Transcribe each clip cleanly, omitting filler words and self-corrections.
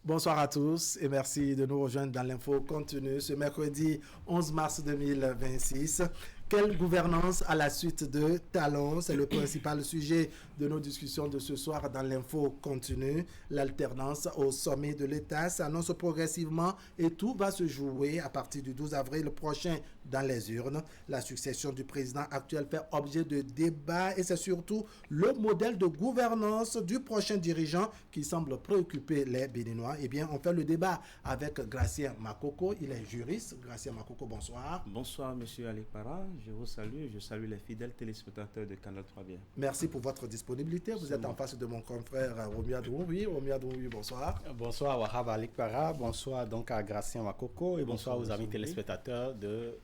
Bonsoir à tous et merci de nous rejoindre dans l'info continue ce mercredi 11 mars 2026. Quelle gouvernance à la suite de Talon? C'est le principal sujet de nos discussions de ce soir dans l'info continue. L'alternance au sommet de l'État s'annonce progressivement et tout va se jouer à partir du 12 avril prochain dans les urnes. La succession du président actuel fait objet de débats et c'est surtout le modèle de gouvernance du prochain dirigeant qui semble préoccuper les Béninois. Eh bien, on fait le débat avec Gracien Makoko. Il est juriste. Gracien Makoko, bonsoir. Bonsoir, monsieur Alekpara. Je vous salue. Je salue les fidèles téléspectateurs de Canal 3 Bien. Merci pour votre disponibilité. Vous êtes en face de mon confrère Romia Dououi. Romia Dououi, bonsoir. Bonsoir, Wahab Alekpara. Bonsoir donc à Gracien Makoko et bonsoir aux amis téléspectateurs de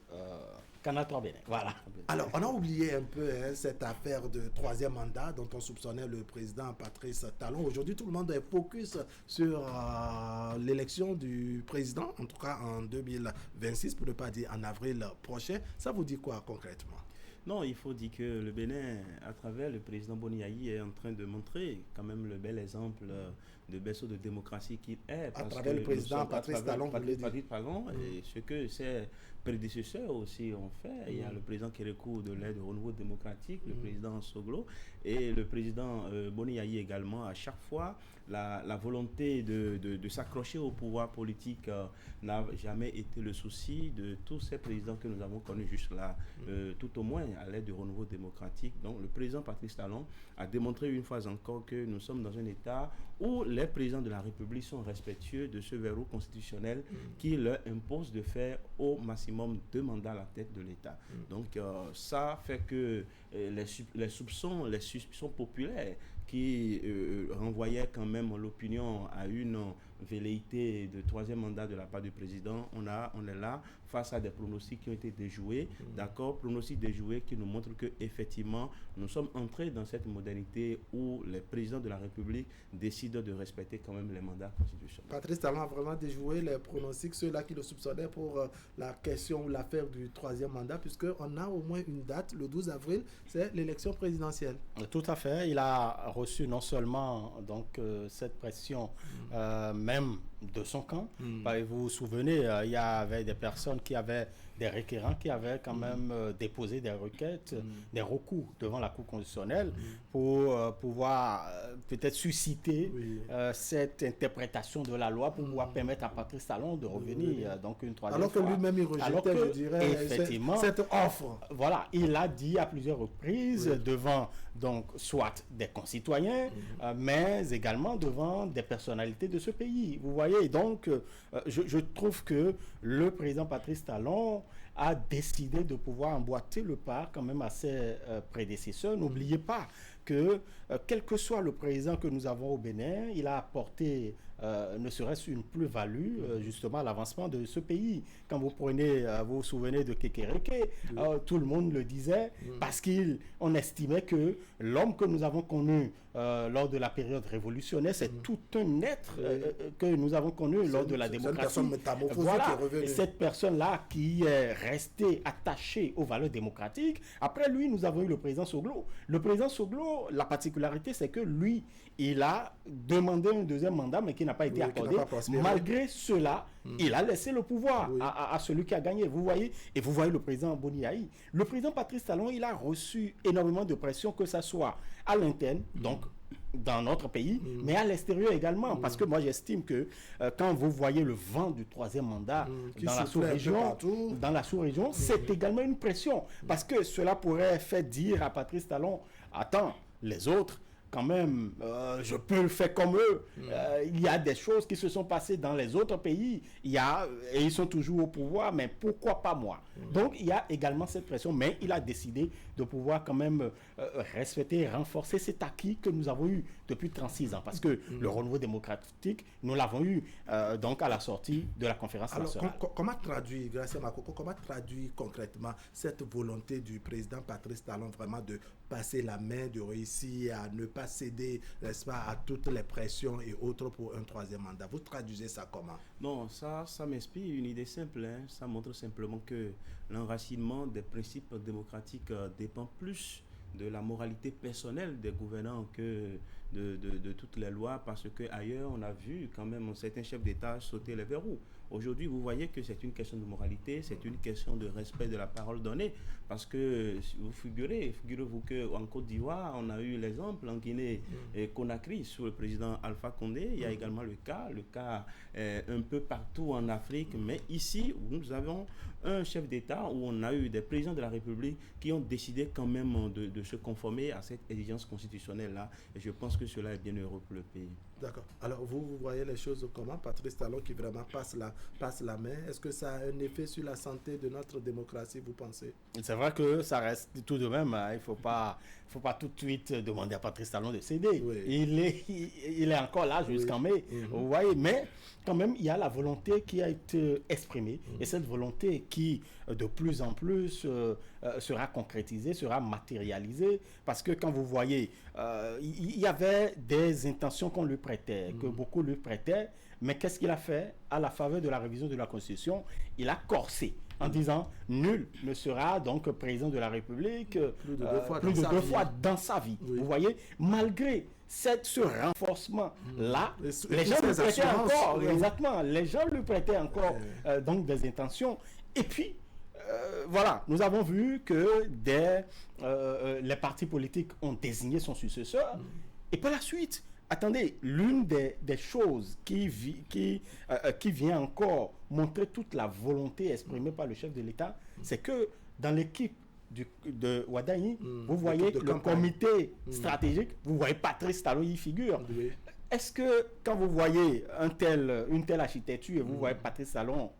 Canal 3 Bien. Voilà. Alors, on a oublié un peu cette affaire de troisième mandat dont on soupçonnait le président Patrice Talon. Aujourd'hui, tout le monde est focus sur l'élection du président, en tout cas en 2026, pour ne pas dire en avril prochain. Ça vous dit quoi concrètement? Non, il faut dire que le Bénin, à travers le président Boni-Yayi, est en train de montrer quand même le bel exemple de berceau de démocratie qu'il est. À travers le président Patrice Talon, et ce que ses prédécesseurs aussi ont fait. Il y a le président Kérékou de l'aide au renouveau démocratique, le président Soglo et le président Boni-Yayi également. À chaque fois, la volonté de s'accrocher au pouvoir politique n'a jamais été le souci de tous ces présidents que nous avons connus juste là, tout au moins à l'aide du renouveau démocratique. Donc le président Patrice Talon a démontré une fois encore que nous sommes dans un État où les présidents de la République sont respectueux de ce verrou constitutionnel qui leur impose de faire au maximum 2 mandats à la tête de l'État. Donc ça fait que les suspicions populaires qui renvoyaient quand même l'opinion à une velléité de 3e mandat de la part du président, on est là face à des pronostics qui ont été déjoués, d'accord, pronostics déjoués qui nous montrent que effectivement nous sommes entrés dans cette modernité où les présidents de la République décident de respecter quand même les mandats constitutionnels. Patrice Talon a vraiment déjoué les pronostics, ceux-là qui le soupçonnaient pour la question ou l'affaire du 3e mandat, puisqu'on a au moins une date, le 12 avril, c'est l'élection présidentielle. Tout à fait. Il a reçu non seulement donc cette pression même de son camp. Vous vous souvenez, il y avait des personnes qui avaient des requérants qui avaient quand même déposé des requêtes, des recours devant la Cour constitutionnelle pour pouvoir peut-être susciter cette interprétation de la loi pour pouvoir permettre à Patrice Talon de revenir donc une 3e fois. Alors que lui-même il rejetait, je dirais, effectivement, cette offre. Voilà, il a dit à plusieurs reprises devant donc soit des concitoyens, mais également devant des personnalités de ce pays. Vous voyez, donc je trouve que le président Patrice Talon a décidé de pouvoir emboîter le pas quand même à ses prédécesseurs. N'oubliez pas que quel que soit le président que nous avons au Bénin, il a apporté ne serait-ce une plus-value justement à l'avancement de ce pays. Quand vous prenez, vous vous souvenez de Kékéréké, tout le monde le disait parce qu'on estimait que l'homme que nous avons connu lors de la période révolutionnaire, c'est tout un être que nous avons connu lors de la démocratie. Voilà, et cette personne-là qui est restée attachée aux valeurs démocratiques. Après lui, nous avons eu le président Soglo. Le président Soglo, la particularité, c'est que lui, il a demandé un 2e mandat, mais qui n'a pas été accordé. Malgré cela, il a laissé le pouvoir à celui qui a gagné. Vous voyez, et vous voyez le président Boni-Yayi. Le président Patrice Talon, il a reçu énormément de pression, que ce soit à l'interne, donc dans notre pays, mais à l'extérieur également. Parce que moi, j'estime que quand vous voyez le vent du 3e mandat dans la sous-région, c'est également une pression. Parce que cela pourrait faire dire à Patrice Talon, attends, les autres, quand même, je peux le faire comme eux. Il y a des choses qui se sont passées dans les autres pays. Et ils sont toujours au pouvoir, mais pourquoi pas moi? Donc, il y a également cette pression, mais il a décidé de pouvoir quand même respecter et renforcer cet acquis que nous avons eu depuis 36 ans. Parce que le renouveau démocratique, nous l'avons eu donc à la sortie de la conférence nationale. Comment traduire, Gracien Makoko, comment traduire concrètement cette volonté du président Patrice Talon vraiment de passer la main, de réussir à ne pas céder, n'est-ce pas, à toutes les pressions et autres pour un 3e mandat? Vous traduisez ça comment? Non, ça m'inspire une idée simple. Ça montre simplement que l'enracinement des principes démocratiques dépend plus de la moralité personnelle des gouvernants que de toutes les lois, parce qu'ailleurs, on a vu quand même certains chefs d'État sauter les verrous. Aujourd'hui, vous voyez que c'est une question de moralité, c'est une question de respect de la parole donnée, parce que figurez-vous qu'en Côte d'Ivoire, on a eu l'exemple en Guinée et Conakry sur le président Alpha Condé. Il y a également le cas un peu partout en Afrique, mais ici, nous avons un chef d'État où on a eu des présidents de la République qui ont décidé quand même de se conformer à cette exigence constitutionnelle-là, et je pense que cela est bien heureux pour le pays. D'accord. Alors, vous voyez les choses comment, Patrice Talon, qui vraiment passe la main? Est-ce que ça a un effet sur la santé de notre démocratie, vous pensez? C'est vrai que ça reste tout de même, hein, il ne faut pas tout de suite demander à Patrice Talon de céder. Oui. Il est encore là jusqu'en mai, vous voyez, mais quand même, il y a la volonté qui a été exprimée, et cette volonté qui, de plus en plus, sera concrétisée, sera matérialisée, parce que quand vous voyez, il y avait des intentions qu'on lui prêtait, que beaucoup lui prêtaient, mais qu'est-ce qu'il a fait à la faveur de la révision de la Constitution? Il a corsé en disant nul ne sera donc président de la République plus de deux fois dans sa vie. Oui. Vous voyez, malgré ce renforcement-là, les gens lui prêtaient encore, exactement, les gens lui prêtaient encore donc des intentions. Et puis, voilà, nous avons vu que les partis politiques ont désigné son successeur, et par la suite, attendez, l'une des choses qui vient encore montrer toute la volonté exprimée par le chef de l'État, c'est que dans l'équipe de Ouaddaï, vous voyez le comité stratégique, vous voyez Patrice Talon y figure. Oui. Est-ce que quand vous voyez une telle architecture et vous voyez Patrice Talon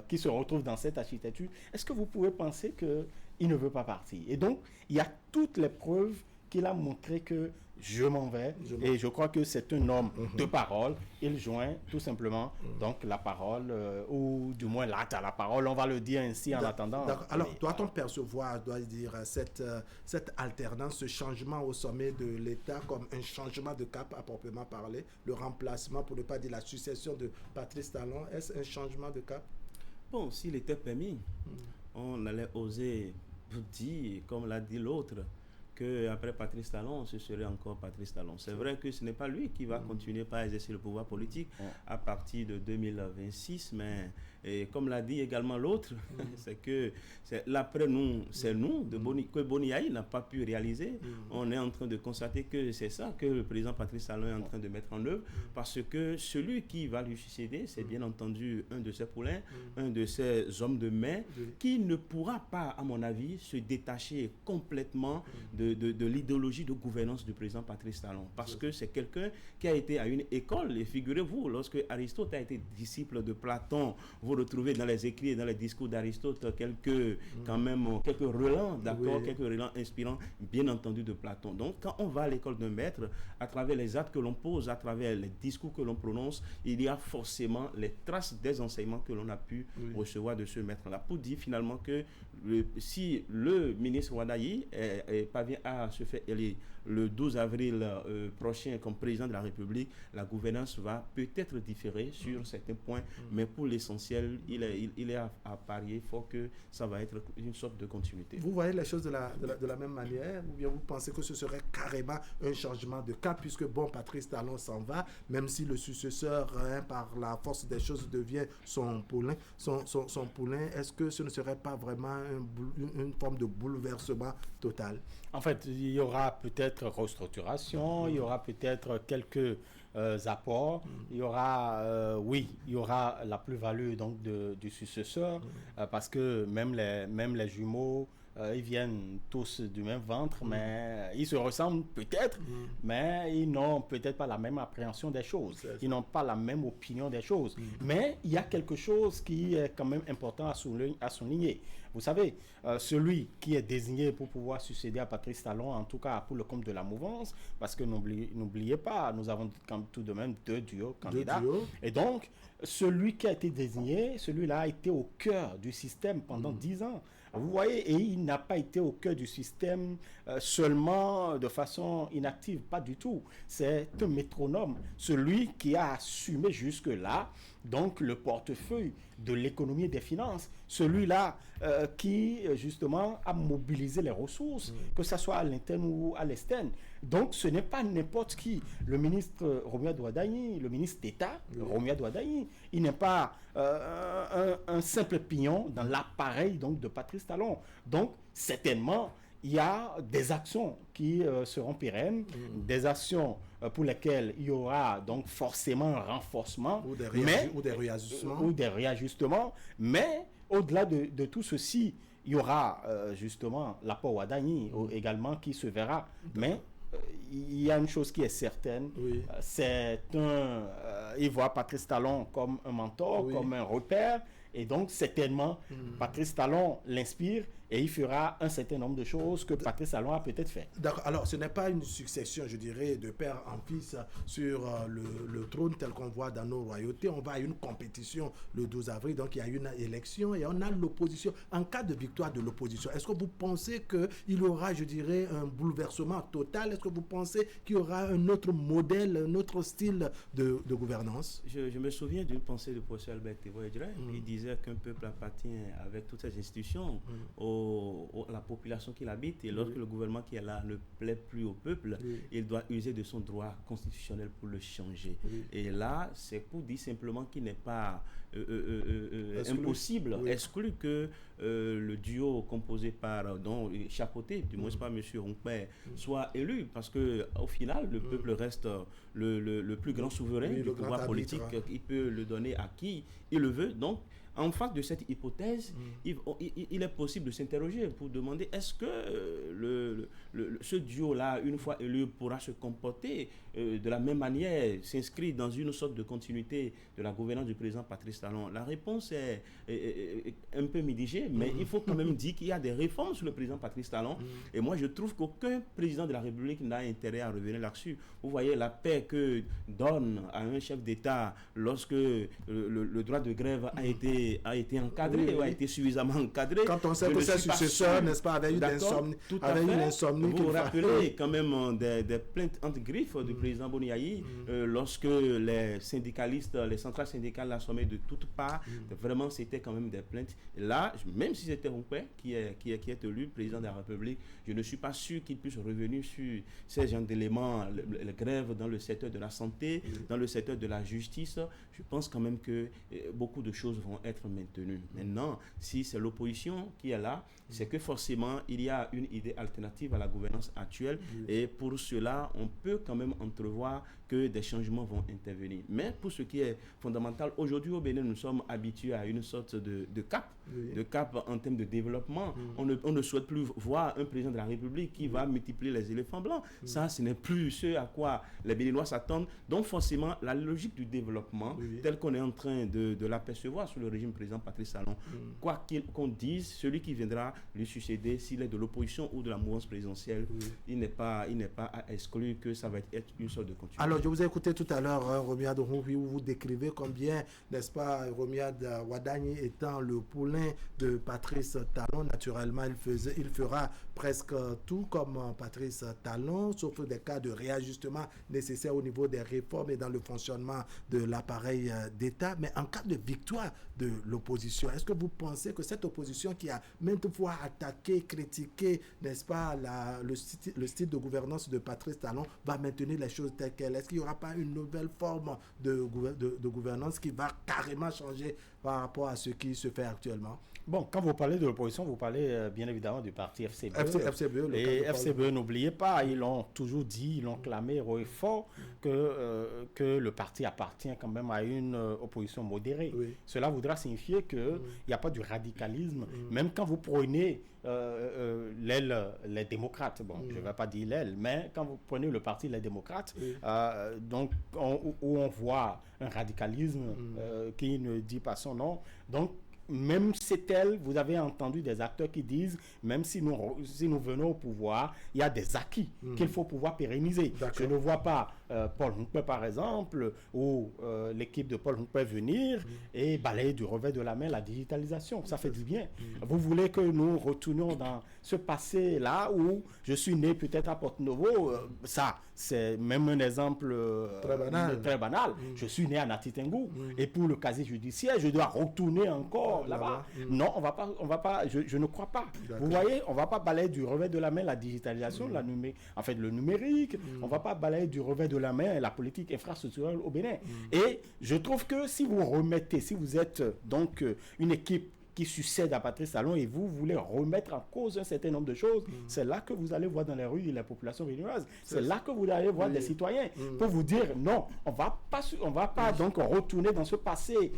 qui se retrouve dans cette architecture, est-ce que vous pouvez penser qu'il ne veut pas partir? Et donc, il y a toutes les preuves qu'il a montré que je m'en vais, et je crois que c'est un homme de parole. Il joint tout simplement donc la parole, ou du moins l'acte à la parole, on va le dire ainsi en attendant. Alors, doit-on percevoir, cette alternance, ce changement au sommet de l'État comme un changement de cap à proprement parler, le remplacement, pour ne pas dire la succession de Patrice Talon, est-ce un changement de cap? Bon, s'il était permis, on allait oser dire, comme l'a dit l'autre, qu'après Patrice Talon, ce serait encore Patrice Talon. C'est vrai que ce n'est pas lui qui va continuer par exercer le pouvoir politique à partir de 2026, mais comme l'a dit également l'autre, c'est que l'après nous, c'est nous, que Boni Yayi n'a pas pu réaliser. On est en train de constater que c'est ça que le président Patrice Talon est en train de mettre en œuvre, parce que celui qui va lui succéder, c'est bien entendu un de ses poulains, un de ses hommes de main, qui ne pourra pas, à mon avis, se détacher complètement de l'idéologie de gouvernance du président Patrice Talon, parce que c'est quelqu'un qui a été à une école, et figurez-vous, lorsque Aristote a été disciple de Platon, vous retrouvez dans les écrits et dans les discours d'Aristote quelques relents, d'accord, quelques relents inspirants, bien entendu, de Platon. Donc, quand on va à l'école d'un maître, à travers les actes que l'on pose, à travers les discours que l'on prononce, il y a forcément les traces des enseignements que l'on a pu recevoir de ce maître-là, pour dire finalement que si le ministre Ouaddaï parvient à se faire élire le 12 avril prochain comme président de la République, la gouvernance va peut-être différer sur certains points, mais pour l'essentiel, il est à parier fort que ça va être une sorte de continuité. Vous voyez les choses de la même manière, ou bien vous pensez que ce serait carrément un changement de cap, puisque Patrice Talon s'en va, même si le successeur, par la force des choses, devient son poulain, est-ce que ce ne serait pas vraiment une forme de bouleversement total? En fait, il y aura peut-être restructuration, il y aura peut-être quelques apports, il y aura la plus-value donc du successeur, parce que même les jumeaux, ils viennent tous du même ventre, mais ils se ressemblent peut-être, mais ils n'ont peut-être pas la même appréhension des choses. Ils n'ont pas la même opinion des choses. Mais il y a quelque chose qui est quand même important à souligner. Vous savez, celui qui est désigné pour pouvoir succéder à Patrice Talon, en tout cas pour le compte de la mouvance, parce que n'oubliez pas, nous avons tout de même deux duos candidats. Et donc, celui qui a été désigné, celui-là a été au cœur du système pendant 10 ans. Vous voyez, et il n'a pas été au cœur du système seulement de façon inactive, pas du tout. C'est un métronome, celui qui a assumé jusque-là donc le portefeuille de l'économie et des finances, celui-là qui justement a mobilisé les ressources, que ce soit à l'interne ou à l'externe. Donc ce n'est pas n'importe qui. Le ministre Romia Douadani, le ministre d'État Romia Douadani, il n'est pas un simple pignon dans l'appareil donc de Patrice Talon. Donc certainement il y a des actions qui seront pérennes, des actions pour lesquelles il y aura donc forcément un renforcement ou des réajustements. Mais au-delà de tout ceci, il y aura justement l'apport Ouadani également qui se verra. Mais il y a une chose qui est certaine, c'est il voit Patrice Talon comme un mentor, comme un repère, et donc certainement Patrice Talon l'inspire et il fera un certain nombre de choses que Patrice Talon a peut-être fait. D'accord. Alors, ce n'est pas une succession, je dirais, de père en fils sur le trône tel qu'on voit dans nos royautés. On va à une compétition le 12 avril, donc il y a une élection et on a l'opposition. En cas de victoire de l'opposition, est-ce que vous pensez qu'il y aura, je dirais, un bouleversement total? Est-ce que vous pensez qu'il y aura un autre modèle, un autre style de gouvernance? Je me souviens d'une pensée du professeur Albert Tevoyedre. Il disait qu'un peuple appartient avec toutes ses institutions à la population qui l'habite, et lorsque le gouvernement qui est là ne plaît plus au peuple, il doit user de son droit constitutionnel pour le changer. Et là, c'est pour dire simplement qu'il n'est pas impossible, exclu que le duo composé par, chapeauté, du moins pas M. Rompert, soit élu, parce que au final, le peuple reste le plus grand souverain du pouvoir politique. Il peut le donner à qui il le veut. Donc, en face de cette hypothèse, il est possible de s'interroger pour demander est-ce que ce duo-là, une fois élu, pourra se comporter de la même manière, s'inscrit dans une sorte de continuité de la gouvernance du président Patrice Talon. La réponse est un peu mitigée, mais il faut quand même dire qu'il y a des réformes sur le président Patrice Talon. Et moi, je trouve qu'aucun président de la République n'a intérêt à revenir là-dessus. Vous voyez la paix que donne à un chef d'État lorsque le droit de grève a été encadré, a été suffisamment encadré. Quand on sait que ses successeurs, n'est-ce pas, avait eu une insomnie. Vous vous rappelez quand même des plaintes entre griffes du président Boni Yayi lorsque les syndicalistes, les centrales syndicales l'assommaient de toutes parts. Vraiment, c'était quand même des plaintes. Et là, même si c'était Rompert qui est élu président de la République, je ne suis pas sûr qu'il puisse revenir sur ces genres d'éléments, les grèves dans le secteur de la santé, dans le secteur de la justice. Je pense quand même que beaucoup de choses vont être maintenues. Maintenant, si c'est l'opposition qui est là, c'est que forcément, il y a une idée alternative à la gouvernance actuelle. Et pour cela, on peut quand même entrevoir que des changements vont intervenir. Mais pour ce qui est fondamental, aujourd'hui au Bénin, nous sommes habitués à une sorte de cap, de cap en termes de développement. On ne souhaite plus voir un président de la République qui va multiplier les éléphants blancs. Ça, ce n'est plus ce à quoi les Béninois s'attendent. Donc forcément, la logique du développement, telle qu'on est en train de l'apercevoir sous le régime président Patrice Talon, quoi qu'on dise, celui qui viendra lui succéder, s'il est de l'opposition ou de la mouvance présidentielle, il n'est pas à exclure que ça va être une sorte de continuité. Alors, je vous ai écouté tout à l'heure, Romia Douadani, où vous décrivez combien, n'est-ce pas, Romia Douadani étant le poulain de Patrice Talon, naturellement, il fera presque tout comme Patrice Talon, sauf des cas de réajustement nécessaires au niveau des réformes et dans le fonctionnement de l'appareil d'État. Mais en cas de victoire de l'opposition, est-ce que vous pensez que cette opposition qui a maintes fois attaqué, critiqué, n'est-ce pas, le style de gouvernance de Patrice Talon va maintenir les choses telles quelles? Est-ce qu'il n'y aura pas une nouvelle forme de gouvernance qui va carrément changer par rapport à ce qui se fait actuellement? Bon, quand vous parlez de l'opposition, vous parlez bien évidemment du parti FCBE. FCBE, et FCBE, n'oubliez pas, ils l'ont toujours dit, ils l'ont clamé haut et fort que le parti appartient quand même à une opposition modérée. Cela voudra signifier qu'il n'y a pas du radicalisme. Même quand vous prenez les démocrates, bon, je ne vais pas dire l'aile, mais quand vous prenez le parti Les Démocrates, donc où on voit un radicalisme qui ne dit pas son nom, donc même c'est tel, vous avez entendu des acteurs qui disent, même si nous venons au pouvoir, il y a des acquis qu'il faut pouvoir pérenniser. Je ne vois pas Paul Hongpè, par exemple, ou l'équipe de Paul Hongpè venir et balayer du revers de la main la digitalisation. Ça fait du bien. Vous voulez que nous retournions dans ce passé-là où je suis né peut-être à Porto-Novo, ça, c'est même un exemple très banal. Je suis né à Natitengu et pour le casier judiciaire, je dois retourner encore là-bas. Non, on va pas, je ne crois pas. Vous voyez, on ne va pas balayer du revers de la main la digitalisation, le numérique, on ne va pas balayer du revers de la main la politique infrastructurelle au Bénin. Et je trouve que si vous êtes donc une équipe qui succède à Patrice Talon et vous voulez remettre en cause un certain nombre de choses, c'est là que vous allez voir dans les rues la population béninoise. C'est là que vous allez voir des citoyens pour vous dire non, on va pas donc retourner dans ce passé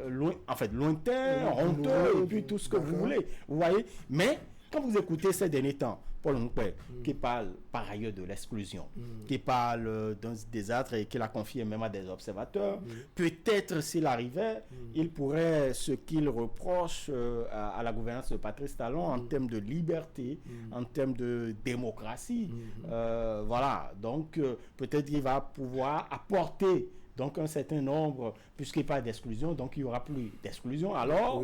lointain, honteux et puis tout ce que vous voulez. Vous voyez, mais quand vous écoutez ces derniers temps, Paul Hongpè, qui parle par ailleurs de l'exclusion, qui parle d'un désastre et qui l'a confié même à des observateurs, peut-être s'il arrivait, il pourrait, ce qu'il reproche à la gouvernance de Patrice Talon en termes de liberté, en termes de démocratie, voilà, donc peut-être qu'il va pouvoir apporter donc un certain nombre, puisqu'il parle d'exclusion, donc il n'y aura plus d'exclusion. Alors,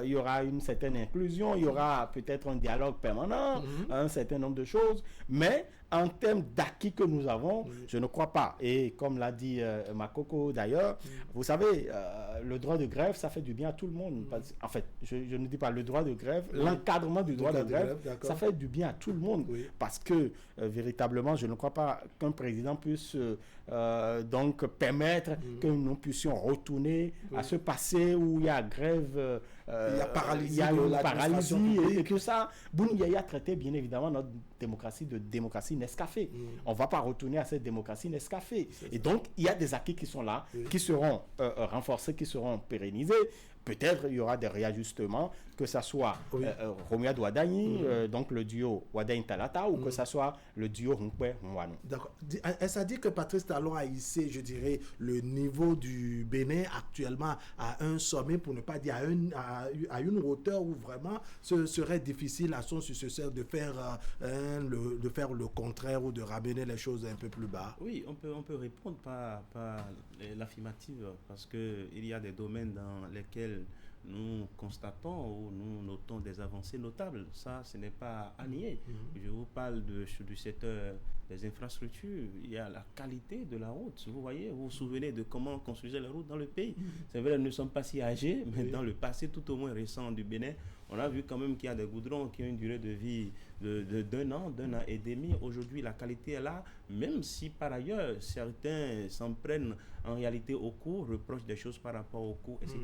il y aura une certaine inclusion, il y aura peut-être un dialogue permanent, un certain nombre de choses. Mais en termes d'acquis que nous avons, je ne crois pas. Et comme l'a dit Makoko d'ailleurs, vous savez, le droit de grève, ça fait du bien à tout le monde. En fait, je ne dis pas le droit de grève, l'encadrement du droit de grève, ça fait du bien à tout le monde. Parce que, véritablement, je ne crois pas qu'un président puisse donc permettre que nous puissions retourner à ce passé où il y a grève, il y a une paralysie et que ça. Bouni Yaya traitait bien évidemment notre démocratie de démocratie Nescafé. On ne va pas retourner à cette démocratie Nescafé. Et donc, il y a des acquis qui sont là, qui seront renforcés, qui seront pérennisés. Peut-être il y aura des réajustements, que ce soit Romuald Wadani, donc le duo Wadain-Talata, ou que ce soit le duo Hongpè-Nwanu. D'accord. Est-ce à dire que Patrice Talon a hissé, je dirais, le niveau du Bénin actuellement à un sommet, pour ne pas dire à une hauteur où vraiment ce serait difficile à son successeur de faire le contraire ou de ramener les choses un peu plus bas? Oui, on peut répondre par l'affirmative, parce qu'il y a des domaines dans lesquels nous constatons ou nous notons des avancées notables. Ça, ce n'est pas à nier. Je vous parle du secteur des infrastructures. Il y a la qualité de la route. Vous voyez, vous vous souvenez de comment on construisait la route dans le pays. C'est vrai, nous ne sommes pas si âgés, mais dans le passé tout au moins récent du Bénin, on a vu quand même qu'il y a des goudrons qui ont une durée de vie d'un an et demi. Aujourd'hui, la qualité est là, même si par ailleurs, certains s'en prennent en réalité au coût, reprochent des choses par rapport au coût, etc.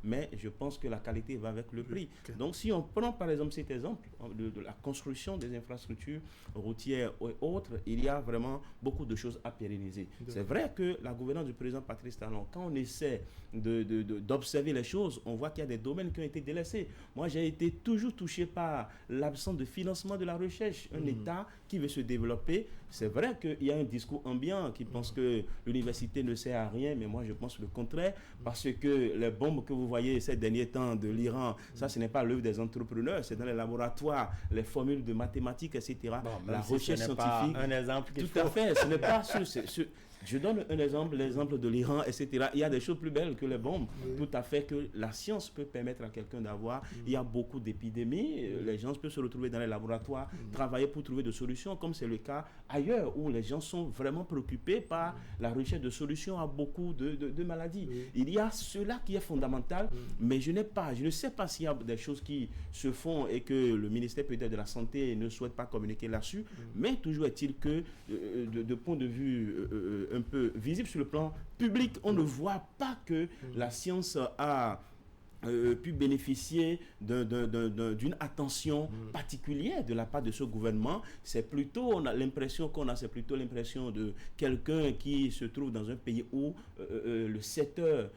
Mais je pense que la qualité va avec le prix. Donc, si on prend par exemple cet exemple de la construction des infrastructures routières et autres, il y a vraiment beaucoup de choses à pérenniser. C'est vrai que la gouvernance du président Patrice Talon, quand on essaie d'observer les choses, on voit qu'il y a des domaines qui ont été délaissés. Moi, j'ai été toujours touché par l'absence de financement de la recherche. Un État qui veut se développer, c'est vrai qu'il y a un discours ambiant qui pense que l'université ne sert à rien, mais moi je pense le contraire, parce que les bombes que vous voyez ces derniers temps de l'Iran, ça ce n'est pas l'œuvre des entrepreneurs, c'est dans les laboratoires, les formules de mathématiques, etc. Bon, la recherche scientifique. Pas un exemple tout à fait, ce n'est pas je donne un exemple, l'exemple de l'Iran, etc. Il y a des choses plus belles que les bombes. Tout à fait, que la science peut permettre à quelqu'un d'avoir. Il y a beaucoup d'épidémies. Les gens peuvent se retrouver dans les laboratoires, travailler pour trouver des solutions, comme c'est le cas ailleurs, où les gens sont vraiment préoccupés par la recherche de solutions à beaucoup de maladies. Il y a cela qui est fondamental, mais je ne sais pas s'il y a des choses qui se font et que le ministère peut-être de la Santé ne souhaite pas communiquer là-dessus, mais toujours est-il que, de point de vue un peu visible sur le plan public, on ne voit pas que la science a pu bénéficier d'une attention particulière de la part de ce gouvernement. C'est plutôt, c'est plutôt l'impression de quelqu'un qui se trouve dans un pays où le secteur,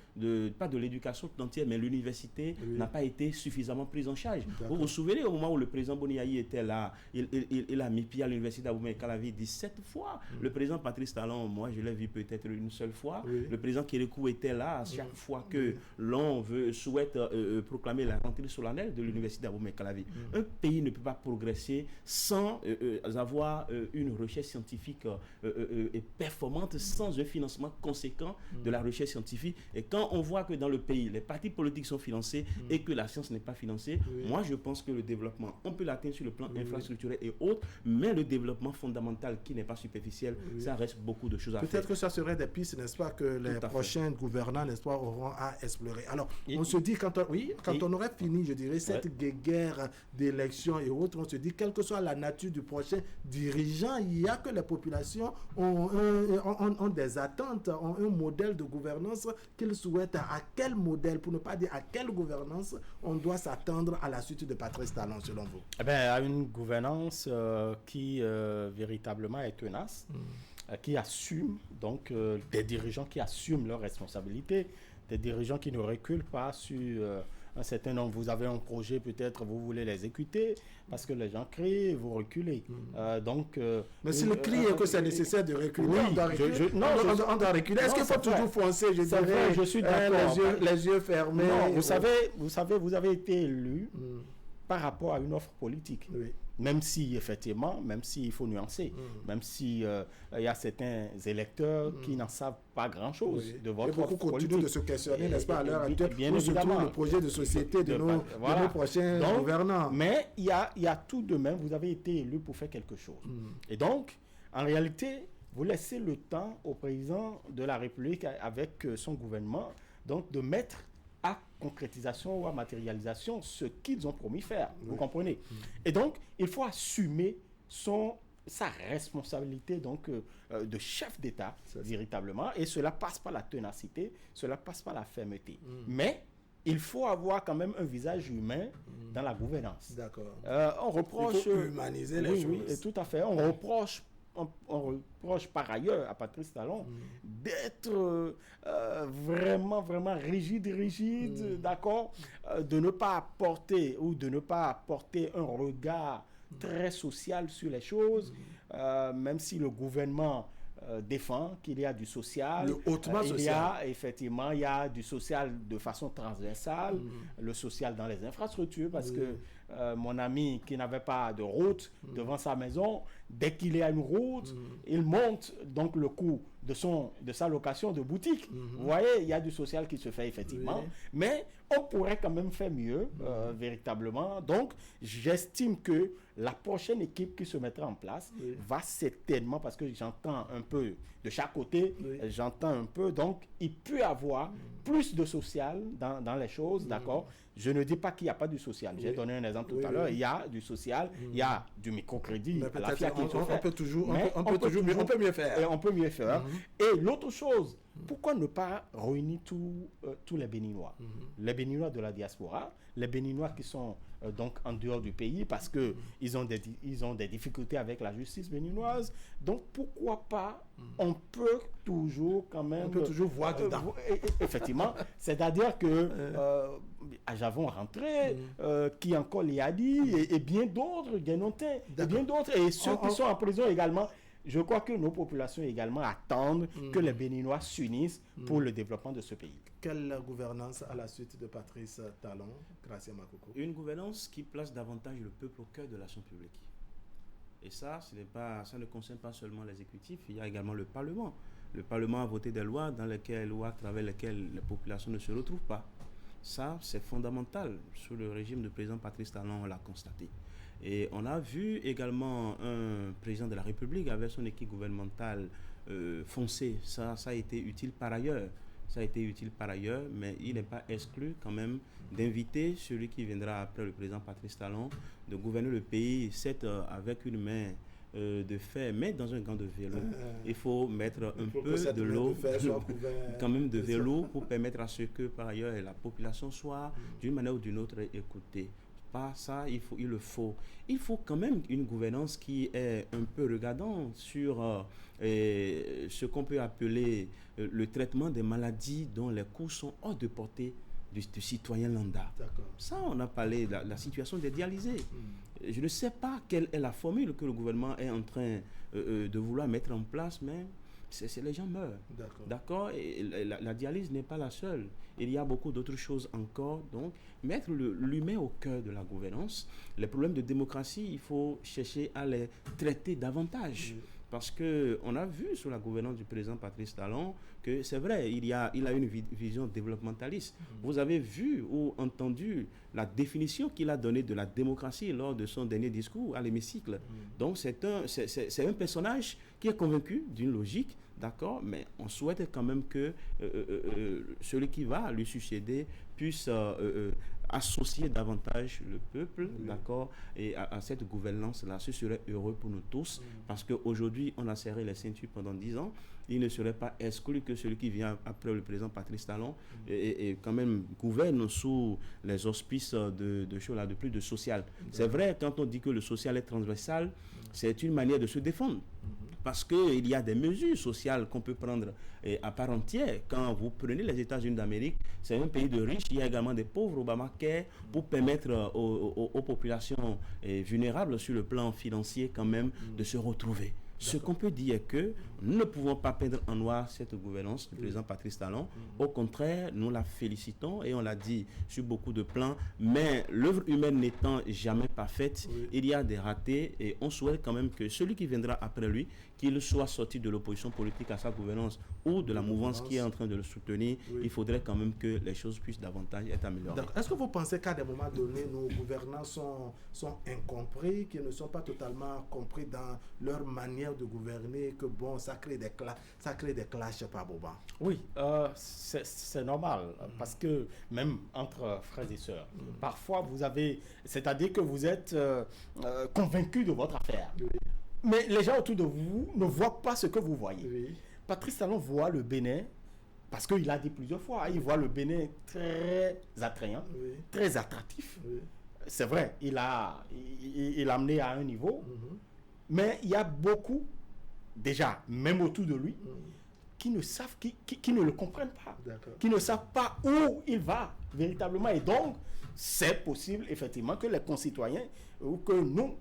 pas de l'éducation tout entière, mais l'université n'a pas été suffisamment prise en charge. Vous vous souvenez, au moment où le président Boni Yayi était là, il a mis pied à l'université d'Abomey-Calavi 17 fois. Le président Patrice Talon, moi je l'ai vu peut-être une seule fois. Le président Kérékou était là à chaque fois que l'on souhaite souhaite proclamer la rentrée solennelle de l'université d'Abomey-Calavi. Un pays ne peut pas progresser sans avoir une recherche scientifique et performante, sans un financement conséquent de la recherche scientifique. Et quand on voit que dans le pays, les partis politiques sont financés et que la science n'est pas financée, moi je pense que le développement, on peut l'atteindre sur le plan infrastructurel et autres, mais le développement fondamental qui n'est pas superficiel, ça reste beaucoup de choses à faire. Peut-être que ça serait des pistes, n'est-ce pas, que les prochains gouvernants, n'est-ce pas, auront à explorer. Alors, on se dit, quand on aurait fini, je dirais, cette guerre d'élections et autres, on se dit, quelle que soit la nature du prochain dirigeant, il y a que les populations ont des attentes, ont un modèle de gouvernance qu'ils souhaitent. À quel modèle, pour ne pas dire à quelle gouvernance, on doit s'attendre à la suite de Patrice Talon, selon vous? Eh bien, à une gouvernance qui véritablement est tenace, qui assume, donc des dirigeants qui assument leurs responsabilités, des dirigeants qui ne reculent pas sur un certain nombre. Vous avez un projet, peut-être vous voulez l'exécuter, parce que les gens crient, vous reculez. Mais si le cri est que c'est nécessaire de reculer, on doit reculer. On doit reculer. Est-ce qu'il faut toujours foncer, je dirais, je suis d'accord, les yeux fermés? Non, vous avez été élu par rapport à une offre politique. Même si, effectivement, même s'il faut nuancer, même si il y a certains électeurs qui n'en savent pas grand-chose de votre offre politique. Beaucoup continuent de se questionner, n'est-ce pas, à l'heure actuelle, où se trouve le projet de société de nos prochains gouvernants. Mais il y a tout de même, vous avez été élu pour faire quelque chose. Et donc, en réalité, vous laissez le temps au président de la République, avec son gouvernement, donc de mettre à concrétisation ou à matérialisation ce qu'ils ont promis faire. Vous comprenez? Et donc, il faut assumer sa responsabilité donc, de chef d'État, véritablement. Et cela passe par la ténacité, cela passe par la fermeté. Mais il faut avoir quand même un visage humain dans la gouvernance. D'accord. On reproche... Il faut humaniser les choses. Oui, tout à fait. On reproche par ailleurs à Patrice Talon d'être vraiment rigide, d'accord, de ne pas apporter un regard très social sur les choses, même si le gouvernement défend qu'il y a du social. Le hautement social. Il y a du social de façon transversale, le social dans les infrastructures, parce que mon ami qui n'avait pas de route devant sa maison, dès qu'il y a une route, il monte donc le coût de sa location de boutique. Vous voyez, il y a du social qui se fait effectivement, mais on pourrait quand même faire mieux, véritablement. Donc, j'estime que la prochaine équipe qui se mettra en place va certainement, parce que j'entends un peu de chaque côté, donc il peut y avoir plus de social dans les choses, d'accord. Je ne dis pas qu'il n'y a pas du social. J'ai donné un exemple tout à l'heure. Il y a du social, il y a du microcrédit. On peut mieux faire. Et on peut mieux faire. Et l'autre chose, pourquoi ne pas réunir tous les Béninois, les Béninois de la diaspora, les Béninois qui sont donc en dehors du pays parce que ils ont des difficultés avec la justice béninoise. Donc pourquoi pas, on peut toujours quand même... On peut toujours voir dedans. Effectivement. C'est-à-dire que Javon rentré, qui encore l'y a dit, et bien d'autres, Guénotin, et bien d'autres, et ceux qui sont en prison également. Je crois que nos populations également attendent que les Béninois s'unissent pour le développement de ce pays. Quelle gouvernance à la suite de Patrice Talon, Gracia Makoko? Une gouvernance qui place davantage le peuple au cœur de l'action publique. Et ça ne concerne pas seulement l'exécutif, il y a également le Parlement. Le Parlement a voté des lois à travers lesquelles les populations ne se retrouvent pas. Ça, c'est fondamental. Sous le régime du président Patrice Talon, on l'a constaté. Et on a vu également un président de la République avec son équipe gouvernementale foncer. Ça a été utile par ailleurs. Mais il n'est pas exclu quand même d'inviter celui qui viendra après le président Patrice Talon de gouverner le pays, certes avec une main de fer, mais dans un gant de vélo. Il faut mettre un peu de l'eau, quand même de vélo, pour permettre à ce que par ailleurs la population soit d'une manière ou d'une autre écoutée. Pas ça, il le faut. Il faut quand même une gouvernance qui est un peu regardant sur ce qu'on peut appeler le traitement des maladies dont les coûts sont hors de portée du citoyen lambda. Ça, on a parlé de la situation des dialysés. Je ne sais pas quelle est la formule que le gouvernement est en train de vouloir mettre en place, mais les gens meurent. D'accord. Et la dialyse n'est pas la seule. Il y a beaucoup d'autres choses encore. Donc, mettre l'humain au cœur de la gouvernance. Les problèmes de démocratie, il faut chercher à les traiter davantage. Parce qu'on a vu sous la gouvernance du président Patrice Talon que c'est vrai, il a une vision développementaliste. Vous avez vu ou entendu la définition qu'il a donnée de la démocratie lors de son dernier discours à l'hémicycle. Donc c'est un personnage qui est convaincu d'une logique, d'accord, mais on souhaite quand même que celui qui va lui succéder puisse associer davantage le peuple, d'accord, et à cette gouvernance-là. Ce serait heureux pour nous tous, parce qu'aujourd'hui, on a serré les ceintures pendant 10 ans. Il ne serait pas exclu que celui qui vient après le président Patrice Talon et quand même gouverne sous les auspices de choses là, de plus de social. C'est vrai, quand on dit que le social est transversal, c'est une manière de se défendre. Parce qu'il y a des mesures sociales qu'on peut prendre à part entière. Quand vous prenez les États-Unis d'Amérique, c'est un pays de riches. Il y a également des pauvres, Obamacare, pour permettre aux populations vulnérables sur le plan financier quand même de se retrouver. Ce qu'on peut dire est que nous ne pouvons pas peindre en noir cette gouvernance du président Patrice Talon. Au contraire, nous la félicitons et on l'a dit sur beaucoup de plans. Mais l'œuvre humaine n'étant jamais parfaite, il y a des ratés et on souhaite quand même que celui qui viendra après lui, qu'il soit sorti de l'opposition politique à sa gouvernance ou de la mouvance qui est en train de le soutenir, il faudrait quand même que les choses puissent davantage être améliorées. Est-ce que vous pensez qu'à des moments donnés, nos gouvernants sont incompris, qu'ils ne sont pas totalement compris dans leur manière de gouverner, que bon, ça crée des clashs par Boba? Oui, c'est normal, parce que même entre frères et sœurs, parfois vous avez, c'est-à-dire que vous êtes convaincus de votre affaire. Mais les gens autour de vous ne voient pas ce que vous voyez. Patrice Talon voit le Bénin, parce qu'il a dit plusieurs fois, il voit le Bénin très attrayant, très attractif. C'est vrai, il l'a amené à un niveau, mais il y a beaucoup, déjà, même autour de lui, qui ne savent, qui ne le comprennent pas, qui ne savent pas où il va véritablement. Et donc, c'est possible, effectivement, que les concitoyens, ou que nous,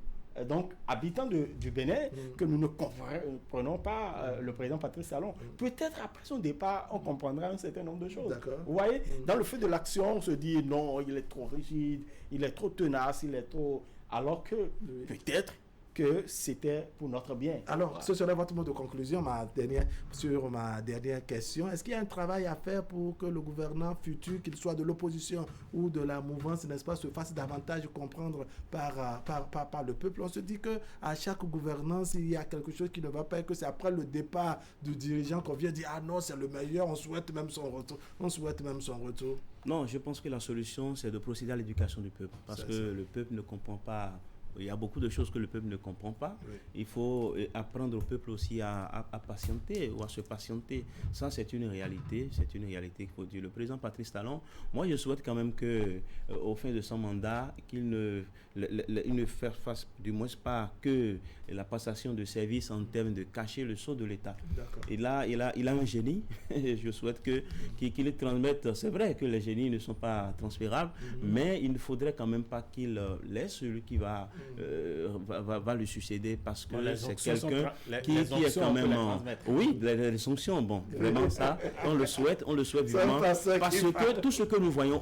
donc habitants du Bénin, que nous ne comprenons pas le président Patrice Talon. Peut-être après son départ, on comprendra un certain nombre de choses. Vous voyez, dans le feu de l'action, on se dit non, il est trop rigide, il est trop tenace, il est trop... Alors que peut-être que c'était pour notre bien. Alors, ce serait votre mot de conclusion sur ma dernière question. Est-ce qu'il y a un travail à faire pour que le gouvernant futur, qu'il soit de l'opposition ou de la mouvance, n'est-ce pas, se fasse davantage comprendre par le peuple? On se dit qu'à chaque gouvernance, il y a quelque chose qui ne va pas et que c'est après le départ du dirigeant qu'on vient dire « Ah non, c'est le meilleur, on souhaite même son retour. » Non, je pense que la solution, c'est de procéder à l'éducation du peuple. Parce que le peuple ne comprend pas. Il y a beaucoup de choses que le peuple ne comprend pas. Il faut apprendre au peuple aussi à patienter ou à se patienter. Ça, c'est une réalité. C'est une réalité qu'il faut dire. Le président Patrice Talon, moi, je souhaite quand même qu'au fin de son mandat, qu'il ne fasse du moins pas que la passation de service en termes de cacher le sceau de l'État. Et là, il a un génie. Je souhaite qu'il le transmette. C'est vrai que les génies ne sont pas transférables, mais il ne faudrait quand même pas qu'il laisse celui qui va lui succéder, parce que c'est quelqu'un qui est quand même oui, les sanctions, bon, vraiment ça on le souhaite vivement, parce que tout ce que nous voyons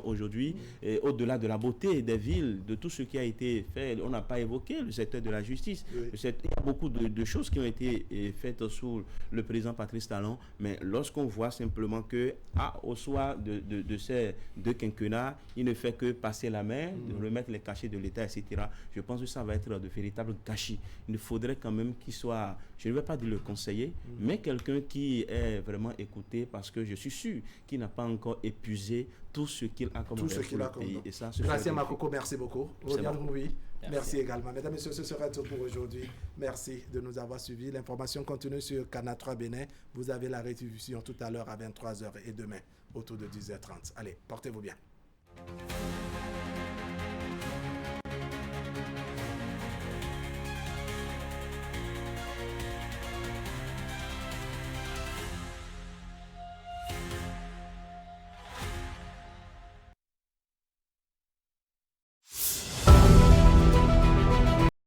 aujourd'hui, au-delà de la beauté des villes, de tout ce qui a été fait, on n'a pas évoqué le secteur de la justice. Il y a beaucoup de choses qui ont été faites sous le président Patrice Talon, mais lorsqu'on voit simplement que au soir de ces deux quinquennats, il ne fait que passer la main, de remettre les cachets de l'État, etc. Je pense que ça va être de véritables gâchis. Il faudrait quand même qu'il soit, je ne vais pas dire le conseiller, mais quelqu'un qui est vraiment écouté, parce que je suis sûr qu'il n'a pas encore épuisé tout ce qu'il a comme pays. Et ça, Gracia Makoko, merci beaucoup. Merci également. Mesdames et messieurs, ce sera tout pour aujourd'hui. Merci de nous avoir suivis. L'information continue sur Canal 3 Bénin. Vous avez la rediffusion tout à l'heure à 23h et demain autour de 10h30. Allez, portez-vous bien.